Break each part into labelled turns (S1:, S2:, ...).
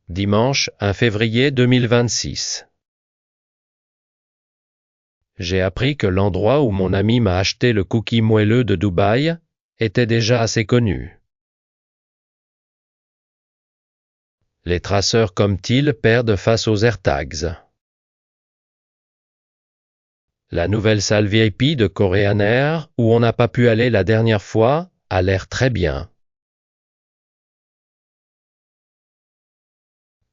S1: Dimanche 1 février 2026. J'ai appris que l'endroit où mon ami m'a acheté le cookie moelleux de Dubaï était déjà assez connu. Les traceurs comme Thiel perdent face aux AirTags. La nouvelle salle VIP de Korean Air, où on n'a pas pu aller la dernière fois, a l'air très bien.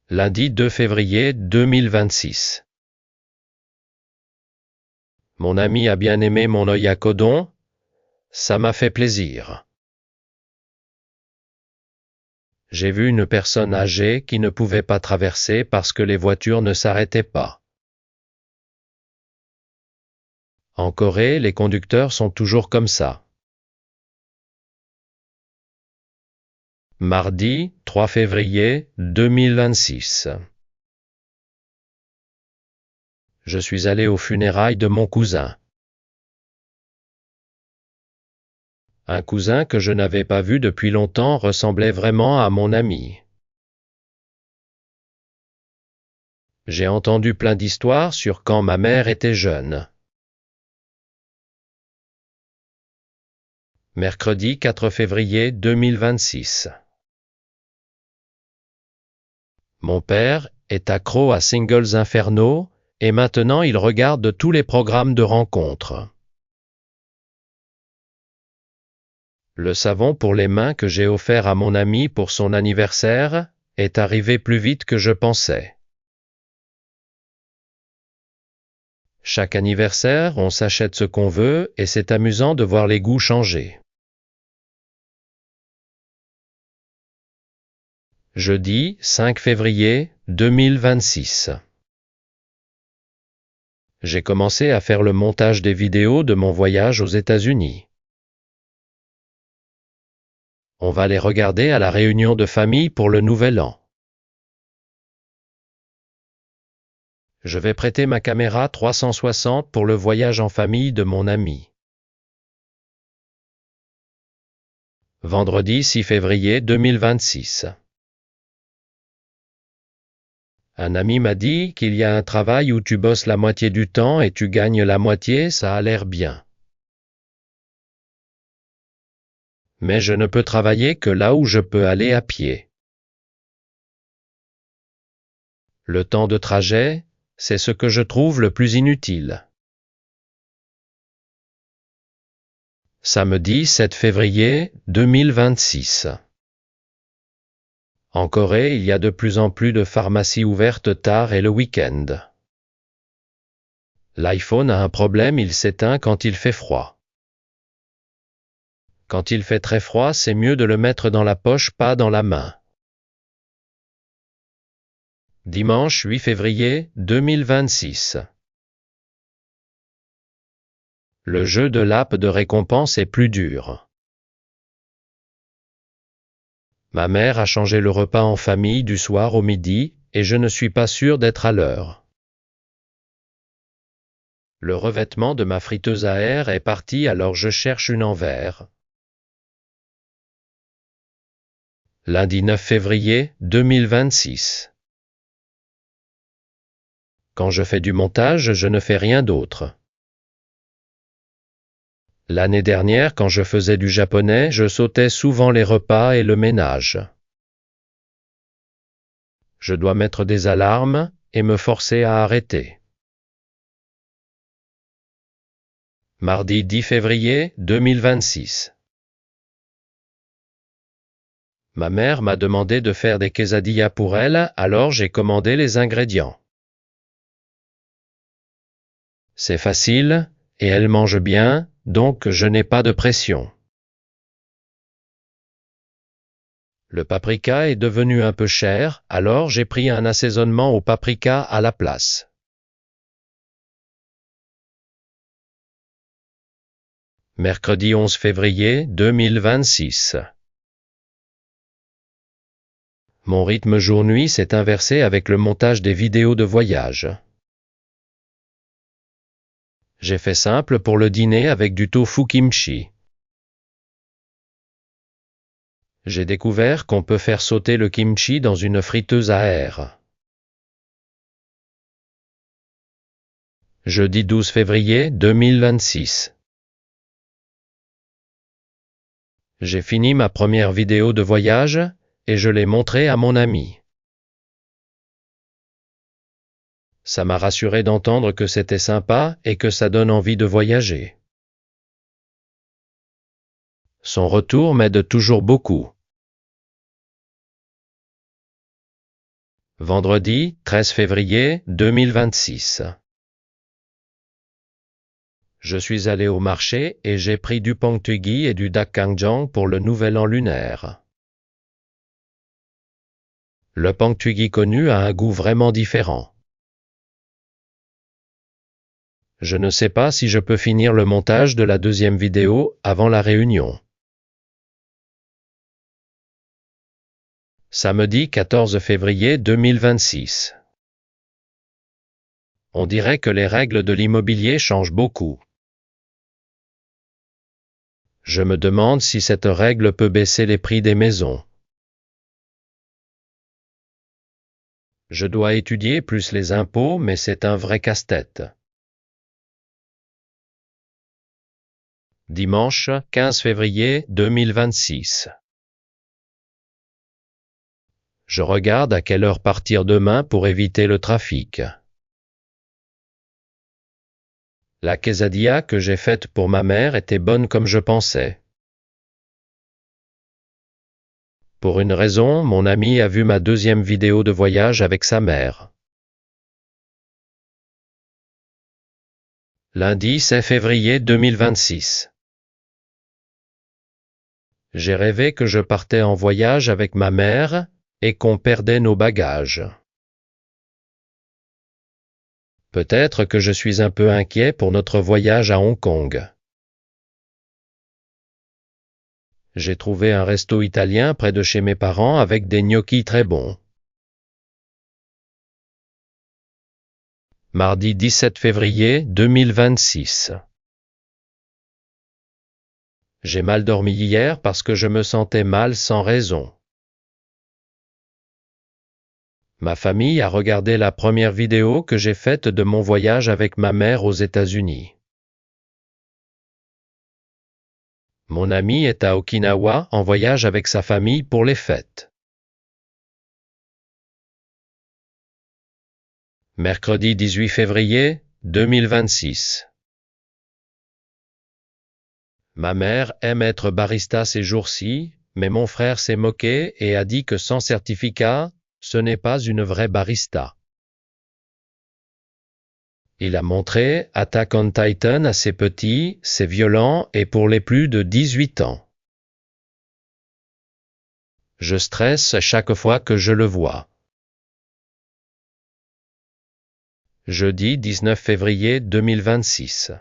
S1: Lundi 2 février 2026. Mon ami a bien aimé mon oyakodon, ça m'a fait plaisir. J'ai vu une personne âgée qui ne pouvait pas traverser parce que les voitures ne s'arrêtaient pas. En Corée, les conducteurs sont toujours comme ça. Mardi 3 février 2026. Je suis allé aux funérailles de mon cousin. Un cousin que je n'avais pas vu depuis longtemps ressemblait vraiment à mon ami. J'ai entendu plein d'histoires sur quand ma mère était jeune. Mercredi 4 février 2026. Mon père est accro à Singles Inferno et maintenant il regarde tous les programmes de rencontres. Le savon pour les mains que j'ai offert à mon ami pour son anniversaire est arrivé plus vite que je pensais. Chaque anniversaire, on s'achète ce qu'on veut et c'est amusant de voir les goûts changer. Jeudi 5 février 2026. J'ai commencé à faire le montage des vidéos de mon voyage aux États-Unis. On va les regarder à la réunion de famille pour le Nouvel An. Je vais prêter ma caméra 360 pour le voyage en famille de mon ami. Vendredi 6 février 2026. Un ami m'a dit qu'il y a un travail où tu bosses la moitié du temps et tu gagnes la moitié, ça a l'air bien. Mais je ne peux travailler que là où je peux aller à pied. Le temps de trajet, c'est ce que je trouve le plus inutile. Samedi 7 février 2026. En Corée, il y a de plus en plus de pharmacies ouvertes tard et le week-end. L'iPhone a un problème, il s'éteint quand il fait froid. Quand il fait très froid, c'est mieux de le mettre dans la poche, pas dans la main. Dimanche 8 février 2026. Le jeu de l'app de récompense est plus dur. Ma mère a changé le repas en famille du soir au midi et je ne suis pas sûr d'être à l'heure. Le revêtement de ma friteuse à air est parti, alors je cherche une en verre. Lundi 9 février 2026. Quand je fais du montage, je ne fais rien d'autre. L'année dernière, quand je faisais du japonais, je sautais souvent les repas et le ménage. Je dois mettre des alarmes et me forcer à arrêter. Mardi 10 février 2026. Ma mère m'a demandé de faire des quesadillas pour elle, alors j'ai commandé les ingrédients. C'est facile, et elle mange bien, donc je n'ai pas de pression. Le paprika est devenu un peu cher, alors j'ai pris un assaisonnement au paprika à la place. Mercredi 11 février 2026. Mon rythme jour-nuit s'est inversé avec le montage des vidéos de voyage. J'ai fait simple pour le dîner avec du tofu kimchi. J'ai découvert qu'on peut faire sauter le kimchi dans une friteuse à air. Jeudi 12 février 2026. J'ai fini ma première vidéo de voyage et je l'ai montrée à mon ami. Ça m'a rassuré d'entendre que c'était sympa et que ça donne envie de voyager. Son retour m'aide toujours beaucoup. Vendredi 13 février 2026. Je suis allé au marché et j'ai pris du pangtuggy et du dakkangjang pour le nouvel an lunaire. Le pangtuggy connu a un goût vraiment différent. Je ne sais pas si je peux finir le montage de la deuxième vidéo avant la réunion. Samedi 14 février 2026. On dirait que les règles de l'immobilier changent beaucoup. Je me demande si cette règle peut baisser les prix des maisons. Je dois étudier plus les impôts, mais c'est un vrai casse-tête. Dimanche 15 février 2026. Je regarde à quelle heure partir demain pour éviter le trafic. La quesadilla que j'ai faite pour ma mère était bonne comme je pensais. Pour une raison, mon ami a vu ma deuxième vidéo de voyage avec sa mère. Lundi 16 février 2026. J'ai rêvé que je partais en voyage avec ma mère et qu'on perdait nos bagages. Peut-être que je suis un peu inquiet pour notre voyage à Hong Kong. J'ai trouvé un resto italien près de chez mes parents avec des gnocchis très bons. Mardi 17 février 2026. J'ai mal dormi hier parce que je me sentais mal sans raison. Ma famille a regardé la première vidéo que j'ai faite de mon voyage avec ma mère aux États-Unis. Mon ami est à Okinawa en voyage avec sa famille pour les fêtes. Mercredi 18 février 2026. Ma mère aime être barista ces jours-ci, mais mon frère s'est moqué et a dit que sans certificat, ce n'est pas une vraie barista. Il a montré Attack on Titan à ses petits, c'est violent et pour les plus de 18 ans. Je stresse chaque fois que je le vois. Jeudi 19 février 2026.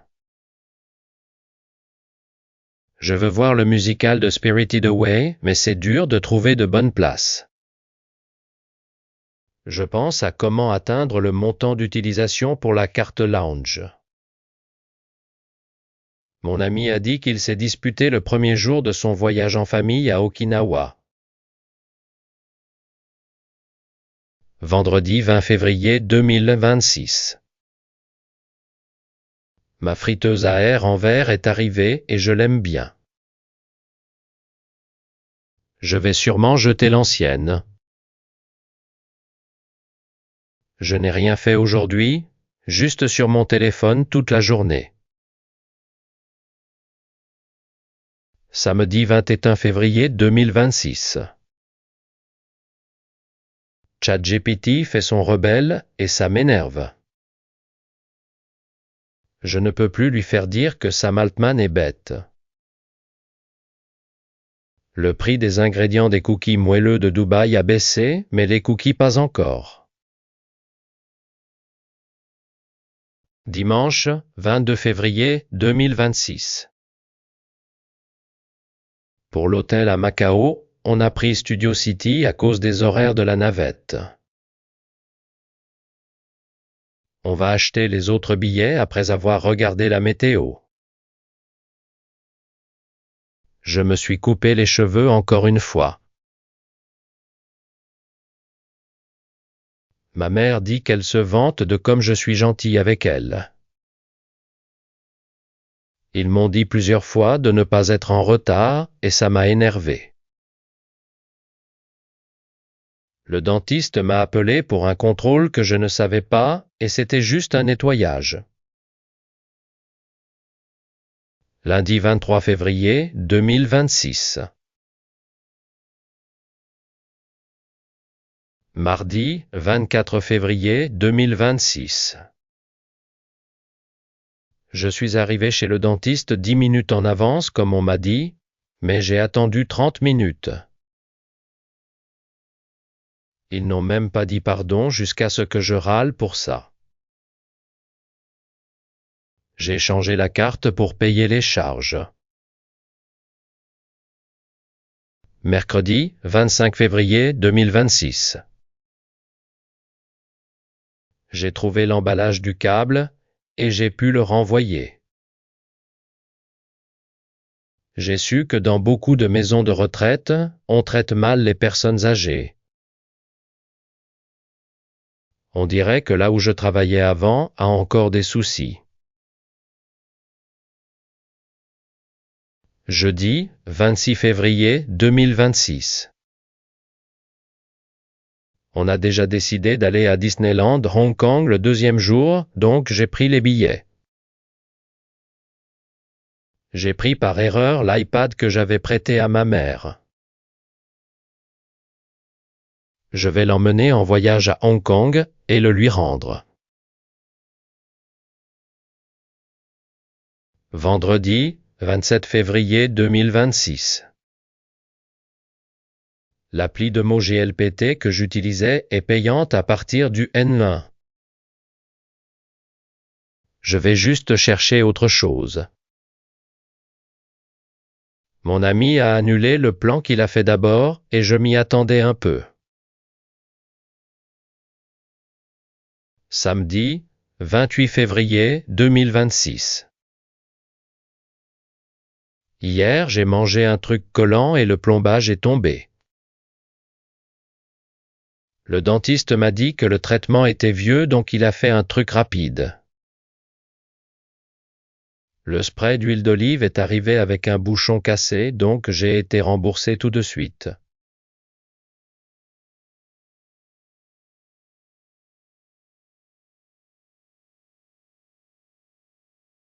S1: Je veux voir le musical de Spirited Away, mais c'est dur de trouver de bonnes places. Je pense à comment atteindre le montant d'utilisation pour la carte lounge. Mon ami a dit qu'il s'est disputé le premier jour de son voyage en famille à Okinawa. Vendredi 20 février 2026. Ma friteuse à air en verre est arrivée et je l'aime bien. Je vais sûrement jeter l'ancienne. Je n'ai rien fait aujourd'hui, juste sur mon téléphone toute la journée. Samedi 21 février 2026. ChatGPT fait son rebelle et ça m'énerve. Je ne peux plus lui faire dire que Sam Altman est bête. Le prix des ingrédients des cookies moelleux de Dubaï a baissé, mais les cookies pas encore. Dimanche 22 février 2026. Pour l'hôtel à Macao, on a pris Studio City à cause des horaires de la navette. On va acheter les autres billets après avoir regardé la météo. Je me suis coupé les cheveux encore une fois. Ma mère dit qu'elle se vante de comme je suis gentil avec elle. Ils m'ont dit plusieurs fois de ne pas être en retard et ça m'a énervé. Le dentiste m'a appelé pour un contrôle que je ne savais pas et c'était juste un nettoyage. Lundi 23 février 2026. Mardi 24 février 2026. Je suis arrivé chez le dentiste 10 minutes en avance comme on m'a dit, mais j'ai attendu 30 minutes. Ils n'ont même pas dit pardon jusqu'à ce que je râle pour ça. J'ai changé la carte pour payer les charges. Mercredi 25 février 2026. J'ai trouvé l'emballage du câble et j'ai pu le renvoyer. J'ai su que dans beaucoup de maisons de retraite, on traite mal les personnes âgées. On dirait que là où je travaillais avant a encore des soucis. Jeudi 26 février 2026. On a déjà décidé d'aller à Disneyland Hong Kong le deuxième jour, donc j'ai pris les billets. J'ai pris par erreur l'iPad que j'avais prêté à ma mère. Je vais l'emmener en voyage à Hong Kong et le lui rendre. Vendredi 27 février 2026. L'appli de mots GLPT que j'utilisais est payante à partir du N1. Je vais juste chercher autre chose. Mon ami a annulé le plan qu'il a fait d'abord et je m'y attendais un peu. Samedi 28 février 2026. Hier, j'ai mangé un truc collant et le plombage est tombé. Le dentiste m'a dit que le traitement était vieux donc il a fait un truc rapide. Le spray d'huile d'olive est arrivé avec un bouchon cassé donc j'ai été remboursé tout de suite.